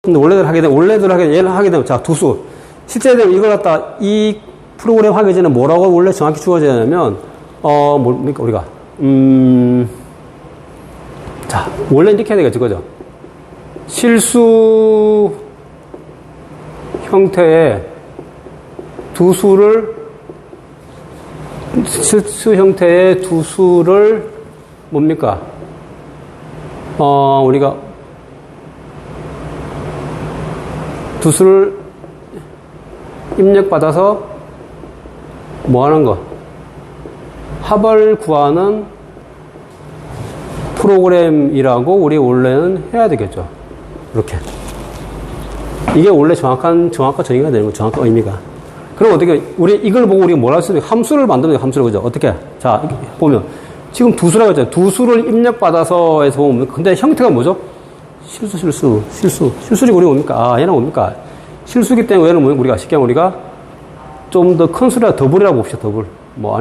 근데 원래대로 얘를 하게 되면, 자, 두수. 실제로 이걸 갖다 이 프로그램 하기 전에 뭐라고 원래 정확히 주어져야 되냐면, 뭡니까, 우리가. 자, 원래 이렇게 해야 되겠죠, 그죠? 실수 형태의 실수 형태의 두수를 뭡니까? 우리가 두수를 입력받아서 뭐 하는 거? 합을 구하는 프로그램이라고 우리 원래는 해야 되겠죠. 이렇게. 이게 원래 정확한 정의가 되는 거죠. 정확한 의미가. 그럼 어떻게, 우리 이걸 보고 우리가 뭘 할 수 있는 함수를 만드는 거예요. 함수를, 그죠? 어떻게? 자, 이렇게 보면. 지금 두수라고 했잖아요. 두수를 입력받아서 해서 보면. 근데 형태가 뭐죠? 실수리 우리 뭡니까? 얘는 뭡니까? 실수기 때문에 얘는 뭡니까? 우리가 쉽게 우리가 좀 더 큰 수라 더블이라고 봅시다. 더블.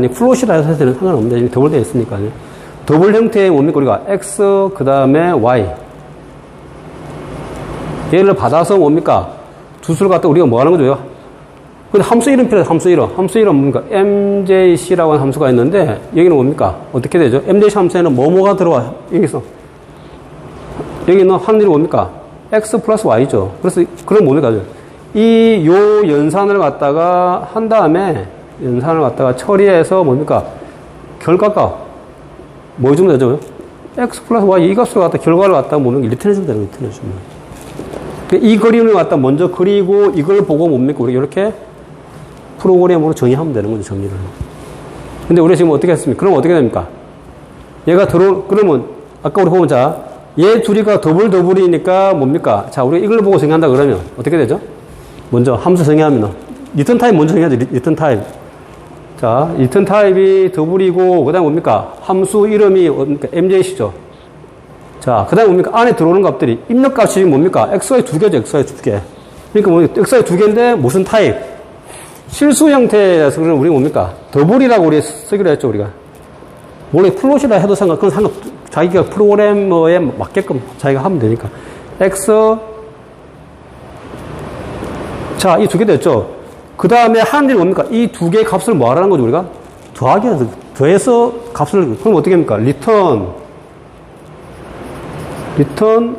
플롯이라 해서 되는 상관없는데, 더블 되어 있으니까. 더블 형태의 뭡니까? 우리가 X, 그 다음에 Y. 얘를 받아서 뭡니까? 두수를 갖다 우리가 뭐 하는 거죠? 근데 함수 이름 필요해요. 함수 이름 뭡니까? MJC라고 하는 함수가 있는데, 여기는 뭡니까? 어떻게 되죠? MJC 함수에는 뭐가 들어와? 여기서. 여기는 하는 일이 뭡니까? X 플러스 Y죠. 그래서, 그럼 뭡니까? 요 연산을 갖다가 한 다음에, 연산을 갖다가 처리해서 뭡니까? 결과값. 뭐 주면 되죠? X 플러스 Y 이 값을 갖다 결과를 갖다가 뭡니까? 리턴해주면 되는 거예요. 리턴해주면. 이 그림을 갖다 먼저 그리고 이걸 보고 뭡니까? 우리 이렇게 프로그램으로 정의하면 되는 거죠. 정리를. 근데 우리 지금 어떻게 했습니까? 그럼 어떻게 됩니까? 그러면 아까 우리 보면 자, 얘 둘이가 더블이니까 뭡니까? 자, 우리가 이걸 보고 정의한다 그러면 어떻게 되죠? 먼저 함수 정의하면 리턴 타입 먼저 정의하죠. 리턴 타입. 자, 리턴 타입이 더블이고 그다음 뭡니까? 함수 이름이 뭡니까? MJC죠. 자, 그 다음에 뭡니까? 안에 들어오는 값들이, 입력값이 뭡니까? XY 두 개죠, XY 두 개. 그러니까 뭡니까? XY 두 개인데, 무슨 타입? 실수 형태에서 그러면 우리 뭡니까? 더블이라고 우리 쓰기로 했죠, 우리가. 원래 플롯이라 해도 그건 자기가 프로그래머에 맞게끔 자기가 하면 되니까. X. 자, 이 두 개 됐죠? 그 다음에 하는 일이 뭡니까? 이 두 개의 값을 뭐 하라는 거죠, 우리가? 더해서 값을, 그럼 어떻게 합니까? 리턴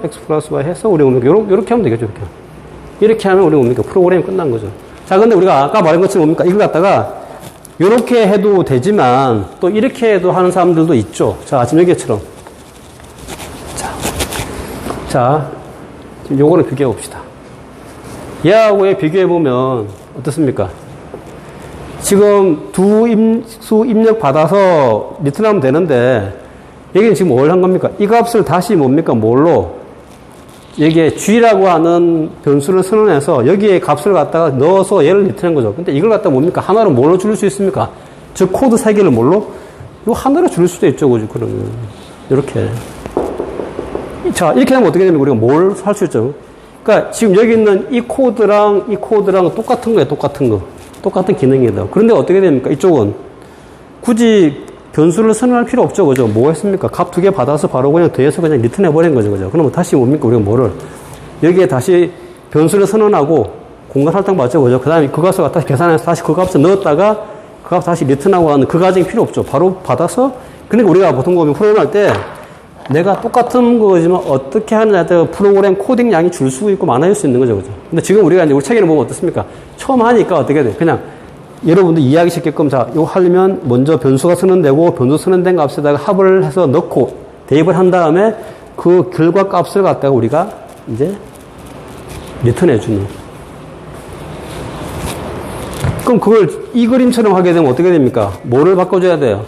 X 플러스 Y 해서 우리 뭡니까? 요렇게 하면 되겠죠, 이렇게 하면 우리 뭡니까? 프로그램이 끝난 거죠. 자, 근데 우리가 아까 말한 것처럼 뭡니까? 이걸 갖다가 요렇게 해도 되지만 또 이렇게 해도 하는 사람들도 있죠. 자, 지금 여기처럼. 자, 지금 요거를 비교해 봅시다. 얘하고의 비교해 보면 어떻습니까? 지금 두수 입력 받아서 리턴하면 되는데 여기는 지금 뭘 한 겁니까? 이 값을 다시 뭡니까? 뭘로? 여기에 G라고 하는 변수를 선언해서 여기에 값을 갖다가 넣어서 얘를 리턴한 거죠. 근데 이걸 갖다 뭡니까? 하나로 뭘로 줄일 수 있습니까? 즉, 코드 3개를 뭘로? 이거 하나로 줄일 수도 있죠, 그죠? 그러면. 이렇게. 자, 이렇게 하면 어떻게 되면 우리가 뭘 할 수 있죠? 그러니까 지금 여기 있는 이 코드랑 똑같은 거예요, 똑같은 거. 똑같은 기능이다. 그런데 어떻게 됩니까? 이쪽은 굳이 변수를 선언할 필요 없죠, 그죠? 뭐 했습니까? 값 두 개 받아서 바로 그냥 더해서 그냥 리턴해버린 거죠, 그죠? 그러면 다시 뭡니까? 우리가 뭐를? 여기에 다시 변수를 선언하고 공간 할당 받죠, 그죠? 그 다음에 그 값을 갖다 계산해서 다시 그 값을 넣었다가 그 값 다시 리턴하고 하는 그 과정이 필요 없죠. 바로 받아서. 그러니까 우리가 보통 보면 프로그램 할 때 내가 똑같은 거지만 어떻게 하느냐에 따라 프로그램 코딩 양이 줄 수 있고 많아질 수 있는 거죠, 그죠? 근데 지금 우리가 이제 우리 책에는 보면 어떻습니까? 처음 하니까 어떻게 돼? 그냥 여러분들 이해하기 쉽게끔, 자, 이거 하려면 먼저 변수가 선언되고, 변수 선언된 값에다가 합을 해서 넣고, 대입을 한 다음에 그 결과 값을 갖다가 우리가 이제 리턴해주는. 그럼 그걸 이 그림처럼 하게 되면 어떻게 됩니까? 뭐를 바꿔줘야 돼요?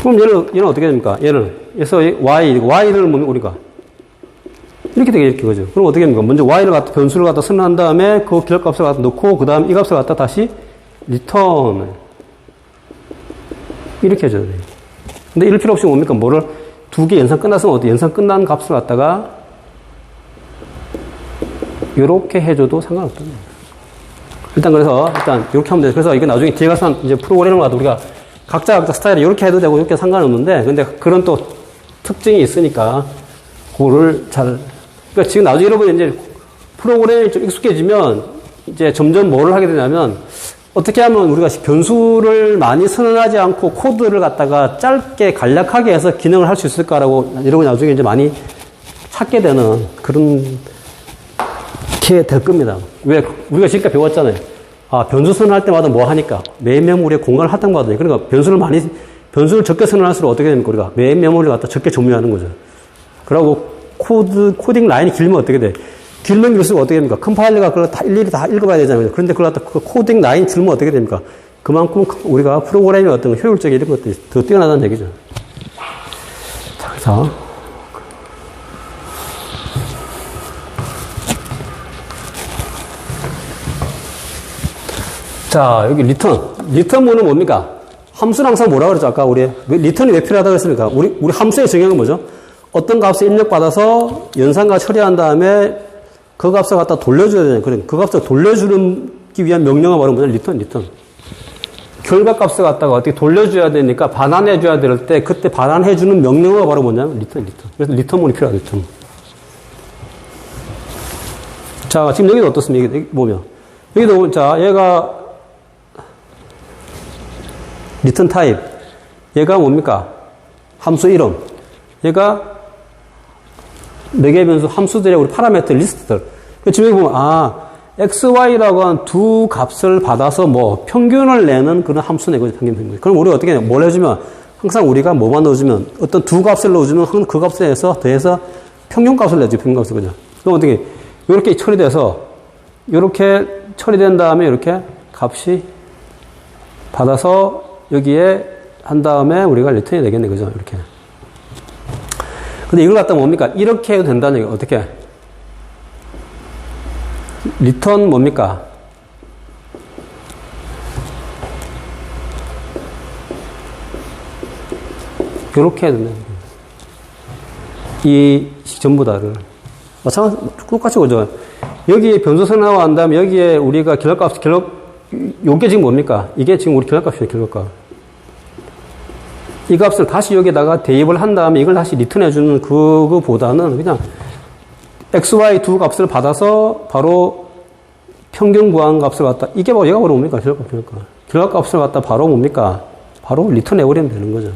그럼 얘는 어떻게 됩니까? 그래서 Y를 뭐 우리가 이렇게 되겠죠, 그죠? 그럼 어떻게 합니까? 먼저 Y를 갖다, 변수를 갖다 선언한 다음에 그 결값을 갖다 넣고, 그 다음 이 값을 갖다 다시 리턴. 이렇게 해줘야 돼요. 근데 이럴 필요 없이 뭡니까? 뭐를 두 개 연산 끝났으면 어때? 연산 끝난 값을 갖다가 이렇게 해줘도 상관없다는 거예요. 일단 이렇게 하면 돼요. 그래서 이게 나중에 뒤에 가서 이제 프로그램을 갖다 우리가 각자 스타일이 이렇게 해도 되고 이렇게 상관없는데, 근데 그런 또 특징이 있으니까, 그거를 그러니까 지금 나중에 여러분이 이제 프로그램이 좀 익숙해지면, 이제 점점 뭐를 하게 되냐면, 어떻게 하면 우리가 변수를 많이 선언하지 않고 코드를 갖다가 짧게 간략하게 해서 기능을 할 수 있을까라고 여러분이 나중에 이제 많이 찾게 되는 그런 게 될 겁니다. 왜? 우리가 지금까지 배웠잖아요. 변수 선언할 때마다 뭐 하니까? 메인 메모리에 공간을 할당받아요. 그러니까 변수를 적게 선언할수록 어떻게 됩니까? 우리가 메인 메모리를 갖다 적게 점유하는 거죠. 그러고 코딩 라인이 길면 어떻게 돼? 길면 길수록 어떻게 됩니까? 컴파일러가 그걸 다 일일이 다 읽어봐야 되잖아요. 그런데 그걸 갖다 그 코딩 라인 줄면 어떻게 됩니까? 그만큼 우리가 프로그램의 어떤 효율적인 이런 것들이 더 뛰어나다는 얘기죠. 자, 그래서. 자, 여기 리턴문은 뭡니까? 함수는 항상 뭐라고 그랬죠? 아까 우리 리턴이 왜 필요하다고 했습니까? 우리 함수의 정의는 뭐죠? 어떤 값을 입력받아서 연산과 처리한 다음에 그 값을 갖다 돌려줘야 되잖아요. 그래, 그 값을 돌려주기 위한 명령어가 바로 뭐냐? 리턴. 결과 값을 갖다가 어떻게 돌려줘야 되니까 반환해줘야 될 때 그때 반환해주는 명령어가 바로 뭐냐면 리턴. 그래서 리턴문이 필요하다, 리턴. 자, 지금 여기도 어떻습니까? 여기 보면. 여기도, 자, 얘가 리턴 타입. 얘가 뭡니까? 함수 이름. 얘가 네 개의 변수 함수들의 우리 파라미터 리스트들. 지금 여기 보면, x, y라고 한 두 값을 받아서 뭐 평균을 내는 그런 함수네, 그죠? 평균. 그럼 우리가 어떻게 해요? 뭘 해주면, 항상 우리가 뭐만 넣어주면, 어떤 두 값을 넣어주면 그 값에 더해서 평균 값을 내죠, 평균 값을, 그죠? 그럼 어떻게, 이렇게 처리돼서, 이렇게 처리된 다음에 이렇게 값이 받아서 여기에 한 다음에 우리가 리턴이 되겠네, 그죠? 이렇게. 근데 이걸 갖다 뭡니까? 이렇게 해도 된다는 얘기, 어떻게? 리턴 뭡니까? 이렇게 해야 된다. 이 전부 다를. 마찬가지, 똑같이 오죠. 여기에 변수 선언하고 한 다음에 여기에 우리가 요게 지금 뭡니까? 이게 지금 우리 결합값이에요, 결합값. 이 값을 다시 여기다가 대입을 한 다음에 이걸 다시 리턴해주는 그거보다는 그냥 x, y 두 값을 받아서 바로 평균 구한 값을 갖다, 이게 바로 얘가 바로 뭡니까? 결합값을 갖다 바로 뭡니까? 바로 리턴해버리면 되는 거죠.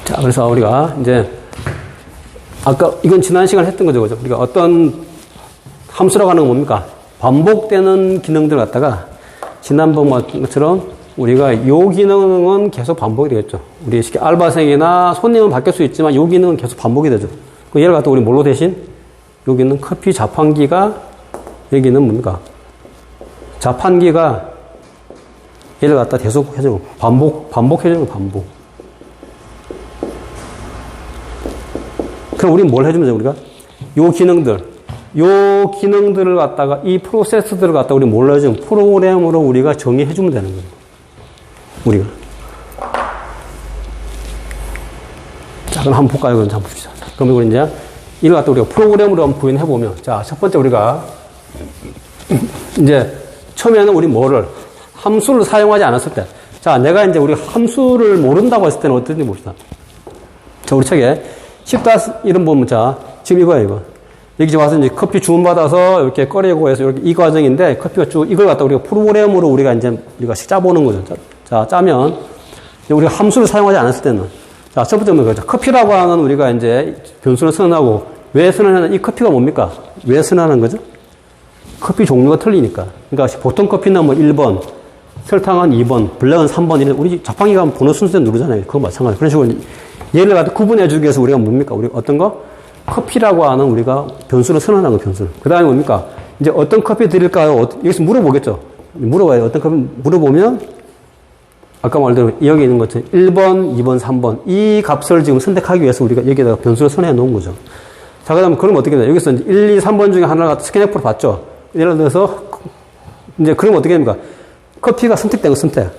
자, 그래서 우리가 이제 아까 이건 지난 시간에 했던 거죠, 그죠? 우리가 어떤 함수라고 하는 건 뭡니까? 반복되는 기능들 갖다가 지난번 것처럼 우리가 요 기능은 계속 반복이 되겠죠. 우리 쉽게 알바생이나 손님은 바뀔 수 있지만 요 기능은 계속 반복이 되죠. 그 얘를 갖다 우리 뭘로 대신? 여기는 커피 자판기가, 여기는 뭡니까? 자판기가 얘를 갖다 계속 해주고 반복해주는 거, 반복. 그럼 우리는 뭘 해주면 돼, 우리가? 요 기능들을 갖다가, 이 프로세스들을 갖다가 우리 뭘 해주면 프로그램으로 우리가 정의해주면 되는 거예요. 우리가. 자, 그럼 한번 볼까요? 그럼 한번 봅시다. 그럼 이걸 이제, 이걸 갖다 우리가 프로그램으로 한번 구현해보면, 자, 첫 번째 우리가, 이제, 처음에는 우리 뭐를, 함수를 사용하지 않았을 때, 자, 내가 이제 우리 함수를 모른다고 했을 때는 어떤지 봅시다. 자, 우리 책에, 이름 보면, 자, 지금 이거야, 이거. 여기 와서 이제 커피 주문받아서 이렇게 꺼내고 해서 이렇게 이 과정인데, 커피가 쭉, 이걸 갖다 우리가 프로그램으로 우리가 짜보는 거죠. 자, 짜면, 우리가 함수를 사용하지 않았을 때는, 자, 첫 번째 뭐죠? 커피라고 하는 우리가 이제 변수를 선언하고, 왜 선언하는, 이 커피가 뭡니까? 왜 선언하는 거죠? 커피 종류가 틀리니까. 그러니까 보통 커피는 뭐 1번, 설탕은 2번, 블랙은 3번, 이런, 우리 자판기가 번호 순서대로 누르잖아요. 그거 마찬가지. 그런 식으로 얘를 갖다 구분해주기 위해서 우리가 뭡니까? 우리 어떤 거? 커피라고 하는 우리가 변수를 선언하는 거, 변수를. 그 다음에 뭡니까? 이제 어떤 커피 드릴까요? 여기서 물어보겠죠. 물어봐요. 어떤 커피 물어보면, 아까 말대로 여기 있는 것처럼 1번, 2번, 3번. 이 값을 지금 선택하기 위해서 우리가 여기다가 변수를 선언해 놓은 거죠. 자, 그 다음에 그럼 어떻게 돼요? 여기서 이제 1, 2, 3번 중에 하나를 스캔F로 봤죠. 예를 들어서, 이제 그러면 어떻게 됩니까? 커피가 선택된 거, 선택.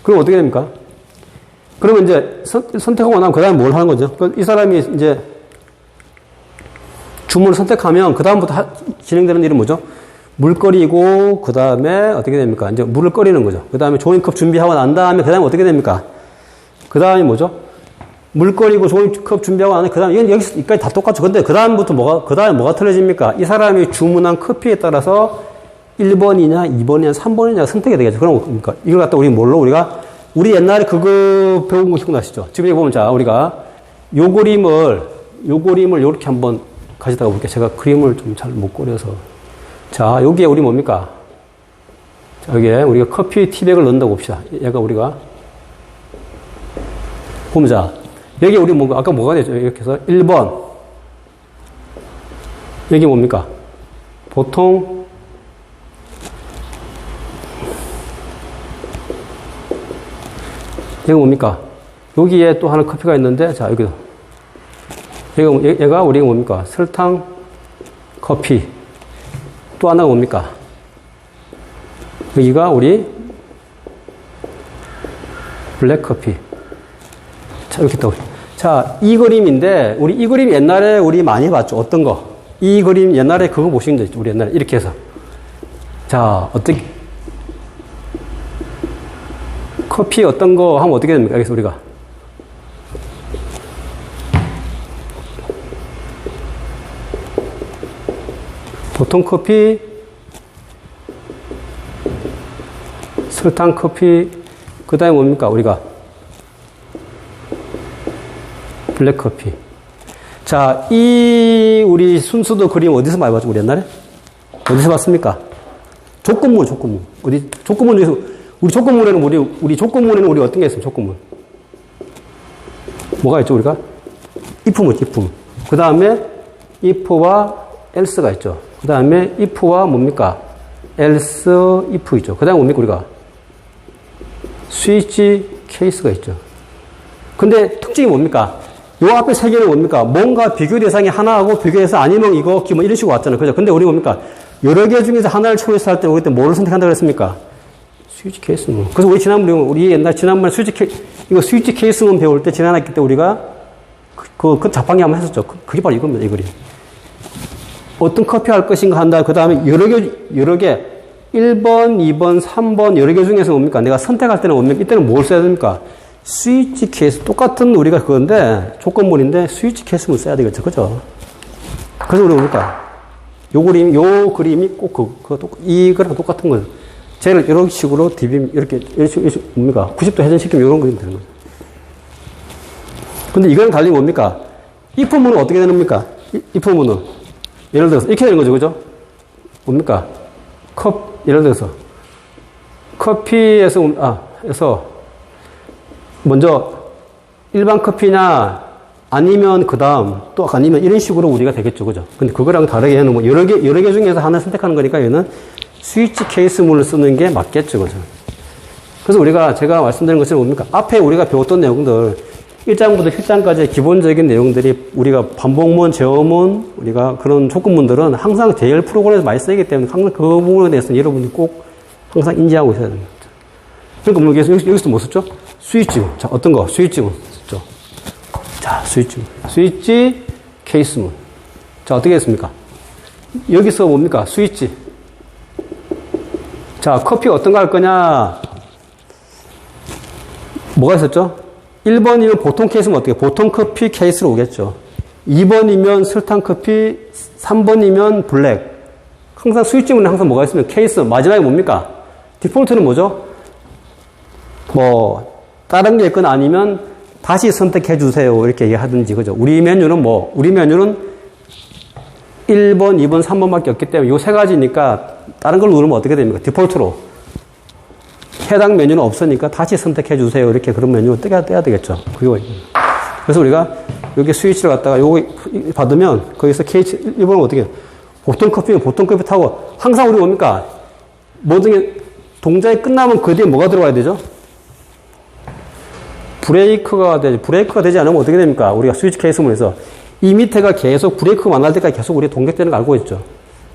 그럼 어떻게 됩니까? 그러면 이제 선택하고 나면 그 다음에 뭘 하는 거죠? 이 사람이 이제 주문을 선택하면 그 다음부터 진행되는 일은 뭐죠? 물 끓이고 그 다음에 어떻게 됩니까? 이제 물을 끓이는 거죠. 그 다음에 종이컵 준비하고 난 다음에 그 다음에 어떻게 됩니까? 그 다음이 뭐죠? 물 끓이고 종이컵 준비하고 하는 그 다음, 이건 여기까지 다 똑같죠. 근데 그 다음부터 그 다음에 뭐가 틀려집니까? 이 사람이 주문한 커피에 따라서 1번이냐, 2번이냐, 3번이냐 선택이 되겠죠. 그럼 뭡니까? 이걸 갖다 우리 옛날에 그거 배운 거 기억나시죠? 지금 여기 보면 자, 우리가 요 그림을 요렇게 한번 가져다가 볼게요. 제가 그림을 좀 잘 못 그려서. 자, 여기에 우리 뭡니까? 자, 여기에 우리가 커피 티백을 넣는다고 봅시다. 얘가 우리가. 보면 자, 여기 우리 뭔가, 아까 뭐가 되죠? 이렇게 해서 1번. 여기 뭡니까? 보통, 여기 뭡니까? 여기에 또 하나 커피가 있는데, 자, 여기도. 얘가 우리가 뭡니까? 설탕, 커피. 또 하나가 뭡니까? 여기가 우리 블랙커피. 자, 이렇게 또. 자, 이 그림인데, 이 그림 옛날에 우리 많이 봤죠? 어떤 거? 이 그림 옛날에 그거 보신 적 있죠? 우리 옛날에 이렇게 해서. 자, 커피 어떤 거 하면 어떻게 됩니까? 여기서 우리가. 보통 커피, 설탕 커피, 그 다음에 뭡니까? 우리가. 블랙커피. 자, 우리 순수도 그림 어디서 많이 봤죠? 우리 옛날에? 어디서 봤습니까? 조건문. 조건문 중에서, 우리 조건문에는 우리 어떤 게 있어요? 조건문. 뭐가 있죠, 우리가? if. 그 다음에 if와 else가 있죠. 그 다음에 if와 뭡니까? else, if 있죠. 그 다음에 뭡니까, 우리가? switch case가 있죠. 근데 특징이 뭡니까? 요 앞에 세 개는 뭡니까? 뭔가 비교 대상이 하나하고 비교해서 아니면 이거, 뭐 이런 식으로 왔잖아요. 그죠? 근데 우리 뭡니까? 여러 개 중에서 하나를 초이스할 때 우리 그때 뭐를 선택한다고 그랬습니까? 스위치 케이스문. 그래서 우리 지난번에 스위치 케이스문 배울 때 지난 학기 때 우리가 그 자판기 한번 했었죠. 그게 바로 이겁니다, 이 그림. 어떤 커피 할 것인가 한다. 그 다음에 여러 개, 1번, 2번, 3번, 여러 개 중에서 뭡니까? 내가 선택할 때는 뭡니까? 이때는 뭘 써야 됩니까? 스위치 케이스. 똑같은 우리가 그건데, 조건문인데, 스위치 케이스문 써야 되겠죠. 그죠? 그래서 우리 뭡니까? 요 그림이 꼭 이거랑 똑같은 거예요. 쟤를 이런 식으로 이렇게 뭡니까? 90도 회전시키면 이런 그림이 되는 거죠. 근데 이거랑 달리 뭡니까? if문은 어떻게 되는 겁니까? if문은. 예를 들어서, 이렇게 되는 거죠. 그죠? 뭡니까? 예를 들어서, 커피에서, 먼저, 일반 커피냐, 아니면 아니면 이런 식으로 우리가 되겠죠. 그죠? 근데 그거랑 다르게 해놓으면, 여러 개 중에서 하나 선택하는 거니까 얘는 스위치 케이스문을 쓰는 게 맞겠죠. 그죠? 그래서 제가 말씀드린 것은 뭡니까? 앞에 우리가 배웠던 내용들, 1장부터 7장까지의 기본적인 내용들이 우리가 반복문, 제어문, 우리가 그런 조건문들은 항상 JL 프로그램에서 많이 쓰기 때문에 항상 그 부분에 대해서는 여러분이 꼭 항상 인지하고 있어야 됩니다. 그러니까 우리 여기서 뭐 썼죠? 스위치문. 자, 어떤 거? 스위치문 썼죠. 자, 스위치문. 스위치 케이스문. 자, 어떻게 했습니까? 여기서 뭡니까? 스위치. 자, 커피 어떤 거 할 거냐? 뭐가 있었죠? 1번이면 보통 케이스면 어떻게? 보통 커피 케이스로 오겠죠. 2번이면 설탕 커피, 3번이면 블랙. 항상 스위치문에 항상 뭐가 있으면 케이스. 마지막에 뭡니까? 디폴트는 뭐죠? 다른 게 있거나 아니면 다시 선택해 주세요. 이렇게 얘기하든지, 그죠? 우리 메뉴는 1번, 2번, 3번밖에 없기 때문에 요 세 가지니까 다른 걸 누르면 어떻게 됩니까? 디폴트로. 해당 메뉴는 없으니까 다시 선택해 주세요. 이렇게 그런 메뉴를 떼야 되겠죠. 그래서 우리가 여기 스위치를 갖다가 요거 받으면 거기서 KH 1번은 어떻게 해요? 보통 커피는 보통 커피 타고 항상 우리 뭡니까? 모든 게 동작이 끝나면 그 뒤에 뭐가 들어와야 되죠? 브레이크가 되지 않으면 어떻게 됩니까? 우리가 스위치 케이스문에서 이 밑에가 계속 브레이크가 만날 때까지 계속 우리 동작되는 거 알고 있죠.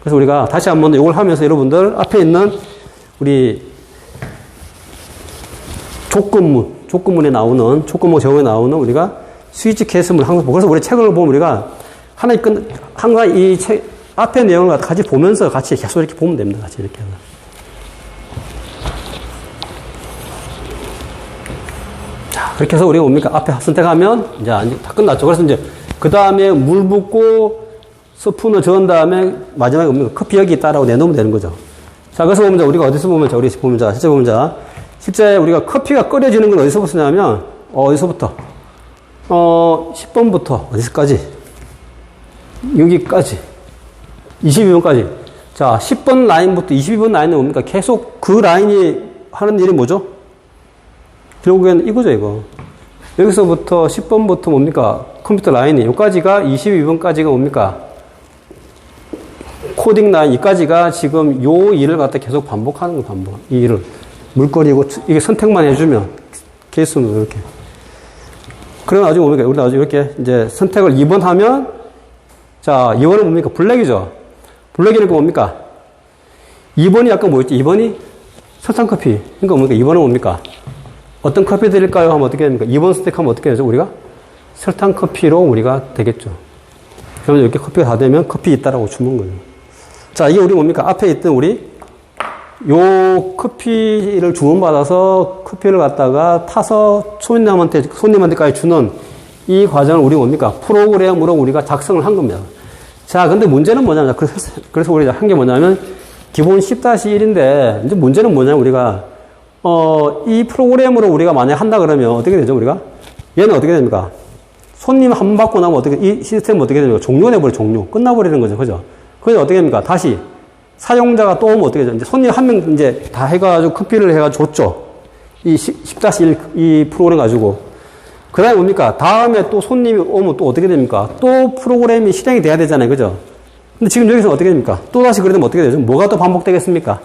그래서 우리가 다시 한번 이걸 하면서 여러분들 앞에 있는 우리 조건문에 나오는, 조건문 제어에 나오는 우리가 스위치 케이스문 항상 보고, 그래서 우리 책을 보면 우리가 항상 이 책, 앞에 내용을 같이 보면서 같이 계속 이렇게 보면 됩니다. 같이 이렇게. 자, 그렇게 해서 우리가 뭡니까? 앞에 선택하면 이제 다 끝났죠. 그래서 이제 그 다음에 물 붓고 스푼을 저은 다음에 마지막에 뭡니까? 커피 여기 있다라고 내놓으면 되는 거죠. 자, 그래서 보면 우리가 어디서 보면 자, 우리 보면 자, 실제 보면 자, 실제 우리가 커피가 끓여지는 건 어디서부터 쓰냐면, 어디서부터? 10번부터 어디서까지? 여기까지. 22번까지. 자, 10번 라인부터 22번 라인은 뭡니까? 계속 그 라인이 하는 일이 뭐죠? 결국에는 이거죠, 이거. 여기서부터 10번부터 뭡니까? 컴퓨터 라인이, 여기까지가 22번까지가 뭡니까? 코딩 라인, 여기까지가 지금 요 일을 갖다 계속 반복하는 거, 반복. 이 일을. 물 끓이고, 이게 선택만 해주면, 케이스는 이렇게. 그럼 나중에 뭡니까? 우리 나중에 이렇게 이제 선택을 2번 하면, 자, 2번은 뭡니까? 블랙이죠. 블랙이니까 뭡니까? 2번이 아까 뭐였지? 2번이 설탕커피. 그러니까 뭡니까? 2번은 뭡니까? 어떤 커피 드릴까요? 하면 어떻게 됩니까? 2번 선택하면 어떻게 되죠? 우리가? 설탕커피로 우리가 되겠죠. 그러면 이렇게 커피가 다 되면 커피 있다라고 주는 거예요. 자, 이게 우리 뭡니까? 앞에 있던 우리 요 커피를 주문받아서 커피를 갖다가 타서 손님한테까지 주는 이 과정을 우리 뭡니까? 프로그램으로 우리가 작성을 한 겁니다. 자, 근데 문제는 뭐냐면, 그래서 우리가 한 게 뭐냐면, 기본 10-1인데, 이제 문제는 뭐냐면, 우리가, 이 프로그램으로 우리가 만약 한다 그러면 어떻게 되죠, 우리가? 얘는 어떻게 됩니까? 손님 한 번 받고 나면 이 시스템은 어떻게 됩니까? 종료해버려, 종료. 끝나버리는 거죠, 그죠? 그래서 어떻게 됩니까? 다시, 사용자가 또 오면 어떻게 되죠? 이제 손님 한 명 이제 다 해가지고 커피를 해가지고 줬죠. 이 10-1 이 프로그램 가지고. 그 다음에 뭡니까? 다음에 또 손님이 오면 또 어떻게 됩니까? 또 프로그램이 실행이 돼야 되잖아요. 그죠? 근데 지금 여기서 어떻게 됩니까? 또다시 그러면 어떻게 되죠? 뭐가 또 반복되겠습니까?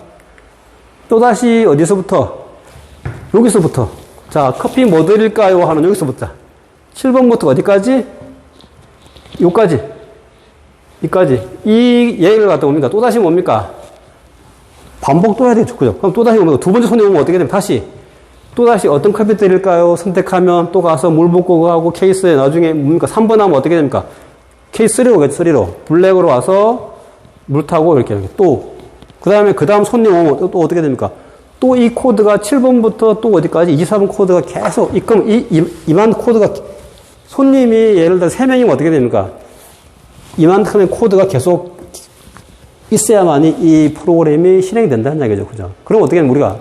또다시 어디서부터? 여기서부터. 자, 커피 뭐 드릴까요? 하는 여기서부터. 7번부터 어디까지? 요까지. 이까지. 이 얘기를 갖다 뭡니까? 또다시 뭡니까? 반복 또 해야 되죠. 그죠? 그럼 또다시 뭡니까? 두 번째 손님 오면 어떻게 됩니까? 또다시 어떤 커피 드릴까요? 선택하면 또 가서 물 붓고 가고 케이스에 나중에 뭡니까? 3번 하면 어떻게 됩니까? 케이스 3로 오겠죠, 3로. 블랙으로 와서 물 타고 이렇게 또. 그 다음 손님 오면 또 어떻게 됩니까? 또 이 코드가 7번부터 또 어디까지? 24번 코드가 계속, 그럼 이만 코드가, 손님이 예를 들어 3명이면 어떻게 됩니까? 이만큼의 코드가 계속 있어야만이 이 프로그램이 실행이 된다는 얘기죠, 그죠? 그럼 어떻게 하면 우리가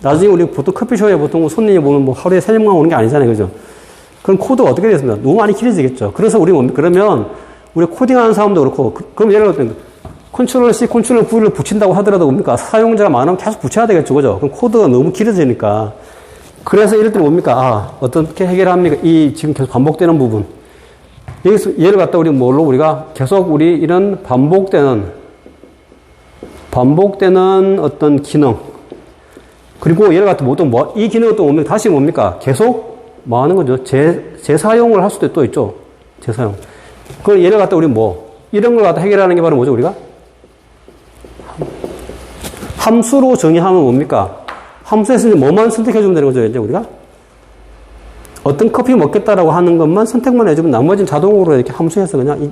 나중에 우리 보통 커피숍에 보통 손님이 보면 뭐 하루에 3명만 오는 게 아니잖아요. 그죠? 그럼 코드가 어떻게 되겠습니까? 너무 많이 길어지겠죠. 그래서 우리 그러면 우리 코딩하는 사람도 그렇고, 그럼 예를 들면 컨트롤 C, 컨트롤 V를 붙인다고 하더라도 뭡니까? 사용자가 많으면 계속 붙여야 되겠죠. 그죠? 그럼 코드가 너무 길어지니까. 그래서 이럴 때는 뭡니까? 어떻게 해결합니까? 이 지금 계속 반복되는 부분. 여기서 예를 갖다 우리 뭘로 우리가 계속 우리 이런 반복되는 어떤 기능. 그리고 얘를 갖다 보통 이 기능은 또 뭡니까? 다시 뭡니까? 계속 뭐 하는 거죠? 재사용을 할 수도 또 있죠. 재사용. 그걸 얘를 갖다 우리 이런 걸 갖다 해결하는 게 바로 뭐죠, 우리가? 함수로 정의하면 뭡니까? 함수에서 이제 뭐만 선택해주면 되는 거죠, 이제 우리가? 어떤 커피 먹겠다라고 하는 것만 선택만 해주면 나머지는 자동으로 이렇게 함수해서 그냥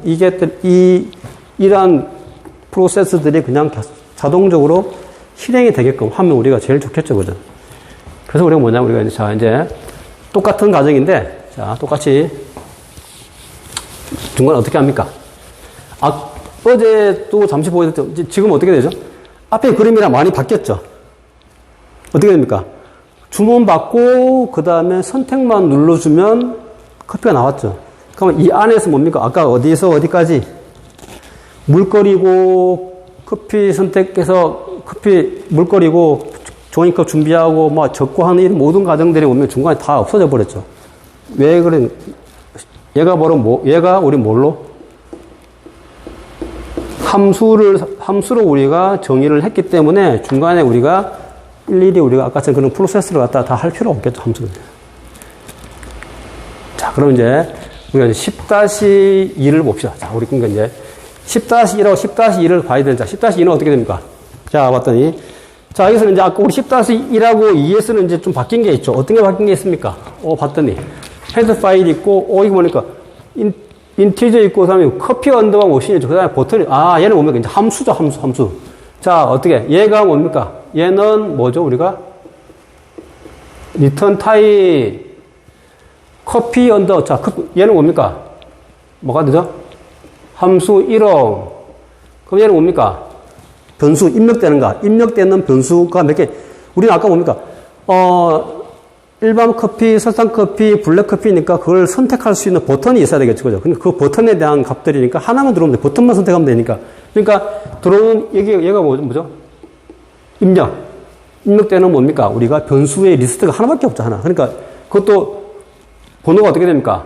이러한 프로세스들이 그냥 자동적으로 실행이 되게끔 하면 우리가 제일 좋겠죠, 그죠? 그래서 우리가 우리가 이제 똑같은 과정인데, 자, 똑같이 중간에 어떻게 합니까? 어제 또 잠시 보여드렸죠. 지금 어떻게 되죠? 앞에 그림이랑 많이 바뀌었죠? 어떻게 됩니까? 주문 받고, 그 다음에 선택만 눌러주면 커피가 나왔죠. 그러면 이 안에서 뭡니까? 아까 어디에서 어디까지? 물 끓이고, 커피 선택해서 물 끓이고, 종이컵 준비하고, 적고 하는 이 모든 과정들이 오면 중간에 다 없어져 버렸죠. 왜 그래? 얘가 우리 뭘로? 함수로 우리가 정의를 했기 때문에 중간에 우리가 일일이 우리가 아까처럼 그런 프로세스를 갖다 다 할 필요 없겠죠, 함수는. 자, 그럼 이제 우리가 10-2를 봅시다. 자, 우리 그러니까 이제 10-1하고 10-2를 봐야 되는 자, 10-2는 어떻게 됩니까? 자, 봤더니. 자, 여기서는 이제 아까 우리 10-1하고 2에서는 이제 좀 바뀐 게 있죠. 어떤 게 바뀐 게 있습니까? 봤더니. 헤드 파일 있고, 이거 보니까, 인티저 있고, 그 다음에 커피 언더바 머신이 있죠. 그 다음에 버튼이, 얘는 뭡니까? 이제 함수죠, 함수. 자, 어떻게? 얘가 뭡니까? 얘는 뭐죠, 우리가? 리턴 타입, 커피 언더, 자, 얘는 뭡니까? 뭐가 되죠? 함수 1호. 그럼 얘는 뭡니까? 변수, 입력되는가? 입력되는 변수가 몇 개? 우리는 아까 뭡니까? 일반 커피, 설탕 커피, 블랙 커피니까 그걸 선택할 수 있는 버튼이 있어야 되겠죠. 그죠? 근데 그 버튼에 대한 값들이니까 하나만 들어오면 돼. 버튼만 선택하면 되니까. 그러니까 들어오는, 얘가 뭐죠? 입력되는 뭡니까? 우리가 변수의 리스트가 하나밖에 없죠. 하나. 그러니까 그것도 번호가 어떻게 됩니까?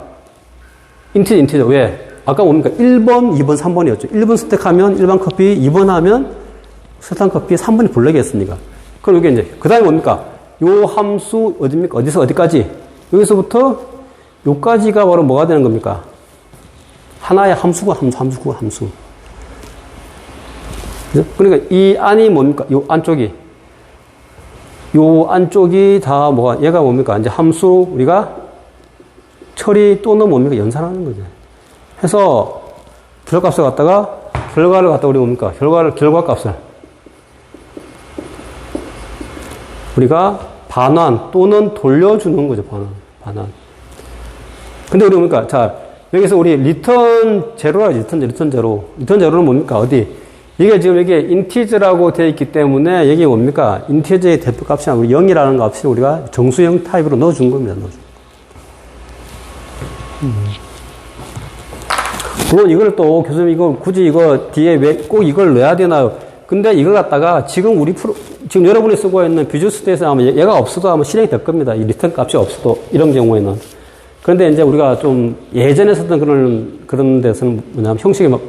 인티저. 왜? 아까 뭡니까? 1번, 2번, 3번이었죠. 1번 선택하면 일반 커피, 2번 하면 설탕 커피, 3번이 블랙이었으니까. 그럼 이게 이제, 그 다음에 뭡니까? 요 함수, 어디입니까? 어디서 어디까지? 여기서부터 요까지가 바로 뭐가 되는 겁니까? 하나의 함수가 함수. 그러니까 이 안이 뭡니까? 요 안쪽이 다 뭐가, 얘가 뭡니까? 이제 함수, 우리가 처리 또는 뭡니까? 연산하는 거죠. 해서 결과값을 결과를 갖다가 우리 뭡니까? 결과값을 우리가 반환 또는 돌려주는 거죠. 반환. 근데 우리 뭡니까? 자, 여기서 우리 리턴 제로라, 리턴 제로. 리턴 제로는 뭡니까? 어디? 이게 지금 이게 인티저라고 되어 있기 때문에 여기 뭡니까? 인티저의 대표값이 우리 0이라는 값을 우리가 정수형 타입으로 넣어준 겁니다. 물론 이걸 또 교수님 이거 굳이 이거 뒤에 왜 꼭 이걸 넣어야 되나요? 근데 이걸 갖다가 지금 지금 여러분이 쓰고 있는 비주얼 스테이트에서 아마 얘가 없어도 아마 실행이 될 겁니다. 이 리턴 값이 없어도 이런 경우에는. 그런데 이제 우리가 좀 예전에 썼던 그런 데서는 뭐냐면 형식이 막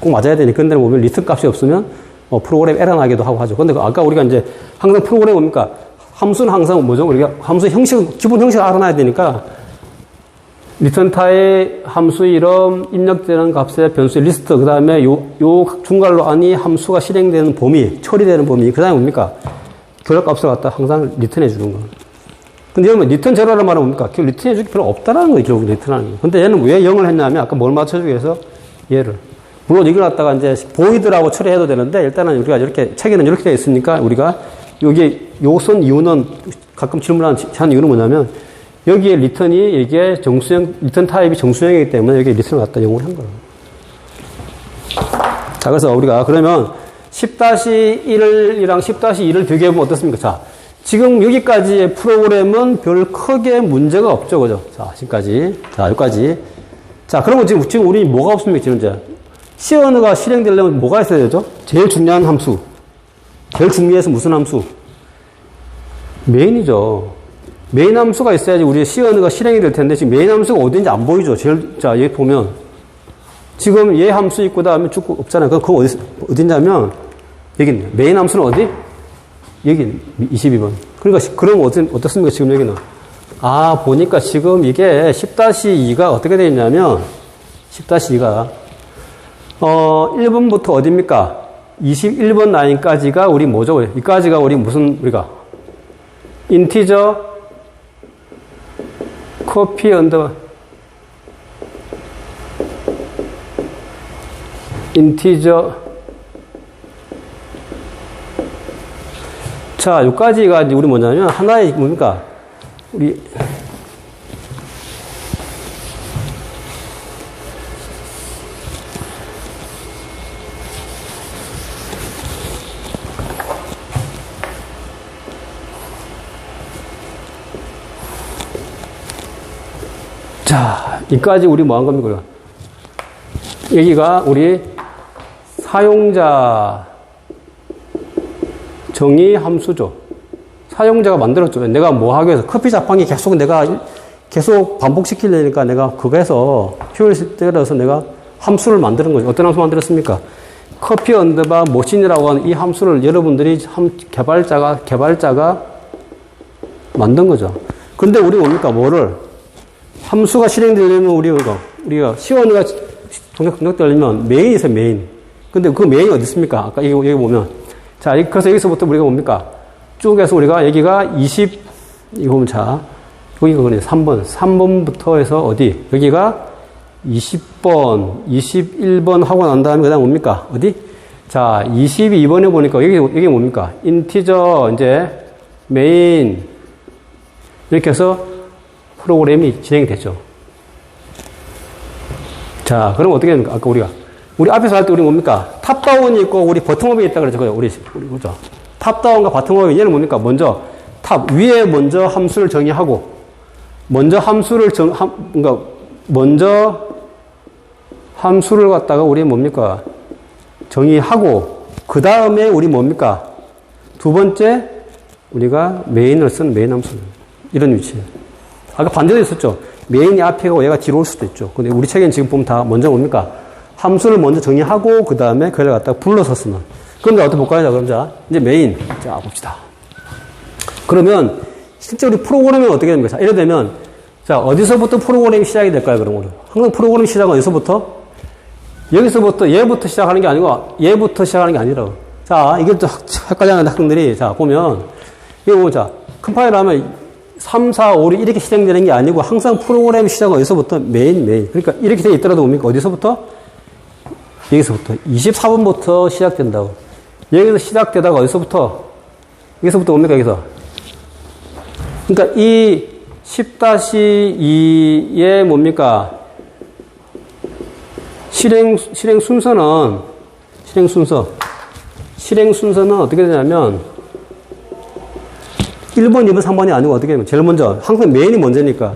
꼭 맞아야 되니 그런 데는 보면 리턴 값이 없으면 프로그램 에러 나기도 하고 하죠. 근데 아까 우리가 이제 항상 프로그램 뭡니까? 함수는 항상 뭐죠? 우리가 함수 기본 형식을 알아놔야 되니까 리턴 타입, 함수 이름, 입력되는 값의 변수의 리스트, 그 다음에 요 중괄호 안이 함수가 실행되는 범위, 처리되는 범위, 그 다음에 뭡니까? 결과값을 갖다 항상 리턴해 주는 거. 근데 여러분, 리턴 제로라는 말은 뭡니까? 결국 리턴해 주기 필요 없다라는 거예요, 결국 리턴하는 거. 근데 얘는 왜 0을 했냐면, 아까 뭘 맞춰주기 위해서 얘를. 물론 이걸 갖다가 이제 보이드라고 처리해도 되는데, 일단은 우리가 이렇게, 책에는 이렇게 되어 있으니까, 우리가 요선 이유는 가끔 질문하는 이유는 뭐냐면, 여기에 리턴이 이게 리턴 타입이 정수형이기 때문에 여기에 리턴을 갖다 이용을 한 거예요. 자, 그래서 우리가 그러면 10-1이랑 10-2를 비교해보면 어떻습니까? 자, 지금 여기까지의 프로그램은 별 크게 문제가 없죠. 그죠? 자, 지금까지. 자, 여기까지. 자, 그러면 지금 우리 뭐가 없습니까? 지금 이제. C 언어가 실행되려면 뭐가 있어야 되죠? 제일 중요한 함수. 제일 중요해서 무슨 함수? 메인이죠. 메인 함수가 있어야지 우리 C 언어가 실행이 될 텐데, 지금 메인 함수가 어딘지 안 보이죠? 자, 여기 보면. 지금 얘 함수 있고, 다음에 쭉 없잖아요. 그거 어딘냐면, 여기 있네. 메인 함수는 어디? 여기 22번. 그러니까, 그럼 어떻습니까? 지금 여기는. 보니까 지금 이게 10-2가 어떻게 되어 있냐면, 10-2가, 1번부터 어딥니까? 21번 라인까지가 우리 뭐죠? 이까지가 우리가, 인티저, 커피 언더, 인티저. 자, 여기까지가 이제 우리 뭐냐면, 하나의 뭡니까? 우리, 자, 여기까지 우리 뭐 한 겁니까? 여기가 우리 사용자 정의 함수죠. 사용자가 만들었죠. 내가 뭐 하기 위해서 커피 자판기 계속 반복시키려니까 내가 그거 해서 효율을 때려서 내가 함수를 만드는 거죠. 어떤 함수 만들었습니까? 커피 언더바 머신이라고 하는 이 함수를 여러분들이 개발자가 만든 거죠. 그런데 우리 뭡니까? 함수가 실행되려면 우리가 시원이가 동작되려면 메인이 있어요, 메인. 근데 그 메인이 어디 있습니까? 아까 여기 보면. 자, 그래서 여기서부터 우리가 뭡니까? 쭉 해서 우리가 여기가 이거 보면 자, 여기가 그냥 3번부터 해서 어디? 여기가 20번, 21번 하고 난 다음에 그 다음 뭡니까? 어디? 자, 22번에 보니까 여기 뭡니까? 인티저, 이제, 메인. 이렇게 해서 프로그램이 진행이 됐죠. 자, 그럼 어떻게 됩니까? 아까 우리 앞에서 할 때 우리 뭡니까? 탑다운이 있고 우리 버텀업이 있다 그랬죠. 우리 그죠? 탑다운과 바텀업이 얘는 뭡니까? 먼저 위에 먼저 함수를 정의하고 먼저 함수를 갖다가 우리 뭡니까? 정의하고 그 다음에 우리 뭡니까? 두 번째 우리가 메인을 쓴 메인 함수 이런 위치예요. 아까 반대도 있었죠. 메인이 앞에 가고 얘가 뒤로 올 수도 있죠. 근데 우리 책에는 지금 보면 다 먼저 뭡니까? 함수를 먼저 정의하고 그 다음에 그걸 갖다가 불러서 쓰는. 그럼 어떻게 볼까요? 자, 그럼 이제 메인. 자, 봅시다. 그러면 실제 우리 프로그램이 어떻게 됩니까? 자, 예를 들면 자, 어디서부터 프로그램이 시작이 될까요? 그럼 항상 프로그램 시작은 어디서부터? 여기서부터 얘부터 시작하는 게 아니고 얘부터 시작하는 게 아니라고. 자, 이게 또 헷갈려하는 학생들이 자, 보면 이거 보자. 컴파일을 하면 3, 4, 5, 6 이렇게 실행되는 게 아니고 항상 프로그램 시작은 어디서부터? 메인. 그러니까 이렇게 돼 있더라도 뭡니까? 어디서부터? 여기서부터. 24번부터 시작된다고. 여기서 시작되다가 어디서부터? 여기서부터 뭡니까? 여기서. 그러니까 이 10-2의 뭡니까? 실행 순서는 어떻게 되냐면 1번, 2번, 3번이 아니고 어떻게 되면 제일 먼저 항상 메인이 먼저니까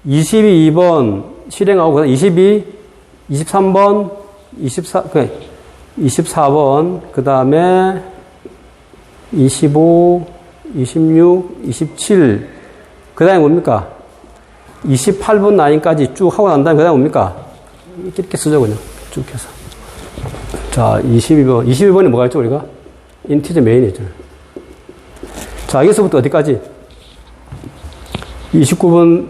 22번 실행하고 그다음 22, 23번, 24번 그다음에 25, 26, 27 그다음에 뭡니까? 28번 라인까지 쭉 하고 난 다음에 그다음에 뭡니까? 이렇게 쓰죠 그냥 쭉 해서 자 22번이 뭐가 있죠 우리가? 인티저 메인이죠. 자, 여기서부터 어디까지? 29번,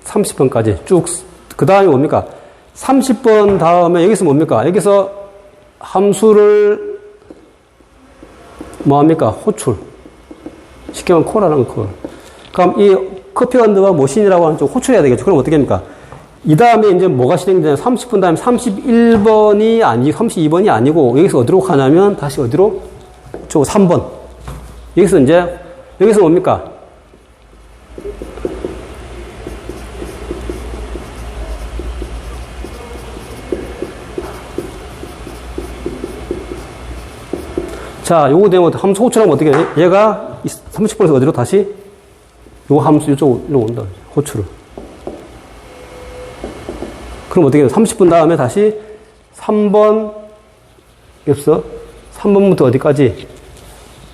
30번까지 쭉. 그 다음에 뭡니까? 30번 다음에 여기서 뭡니까? 여기서 함수를 뭐합니까? 호출. 쉽게 말하면 콜하는 콜. 그럼 이 커피 언더바 머신이라고 하는 쪽 호출해야 되겠죠. 그럼 어떻게 합니까? 이 다음에 이제 뭐가 실행되냐? 30분 다음에 32번이 아니고 여기서 어디로 가냐면 다시 어디로? 저 3번. 여기서 뭡니까? 자, 요거 되면 함수 호출하면 어떻게 해? 얘가 30번에서 어디로 다시? 요 함수 이쪽으로 온다. 호출을. 그럼 어떻게 해요? 30분 다음에 다시 3번, 여기서 3번부터 어디까지?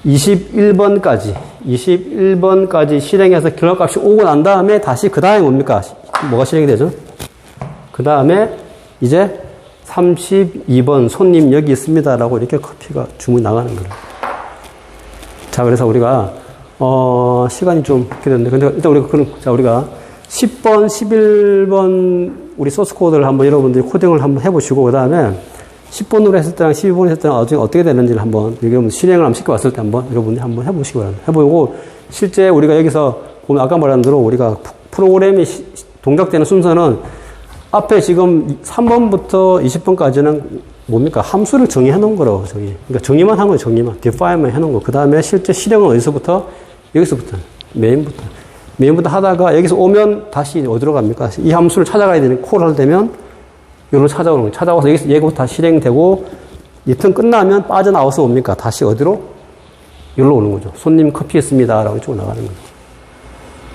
21번까지 실행해서 결과값이 오고 난 다음에 다시 그 다음에 뭡니까? 뭐가 실행이 되죠? 그 다음에 이제 32번 손님 여기 있습니다라고 이렇게 커피가 주문이 나가는 거예요. 자, 그래서 우리가 시간이 좀 길었는데 근데 일단 우리가 10번, 11번 우리 소스 코드를 한번 여러분들이 코딩을 한번 해보시고 그 다음에 10번으로 했을 때랑 12번으로 했을 때랑 어떻게 되는지를 한번, 여러분 실행을 한번 시켜봤을 때 한번 여러분이 한번 해보시기 바랍니다. 해보고, 실제 우리가 여기서 보면 아까 말한 대로 우리가 프로그램이 동작되는 순서는 앞에 지금 3번부터 20번까지는 뭡니까? 함수를 정의해 놓은 거라고, 그러니까 정의만 한 거예요, 정의만. define만 해 놓은 거. 그 다음에 실제 실행은 어디서부터? 여기서부터. 메인부터 하다가 여기서 오면 다시 어디로 갑니까? 이 함수를 찾아가야 되는 콜을 되면 여기로 찾아오는 거예요. 찾아와서 여기부터 다 실행되고, 이 턴 끝나면 빠져나와서 옵니까? 다시 어디로? 여기로 오는 거죠. 손님 커피 했습니다. 라고 이쪽으로 나가는 거죠.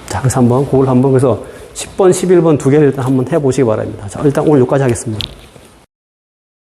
자, 그래서 그래서 10번, 11번 두 개를 일단 한번 해보시기 바랍니다. 자, 일단 오늘 여기까지 하겠습니다.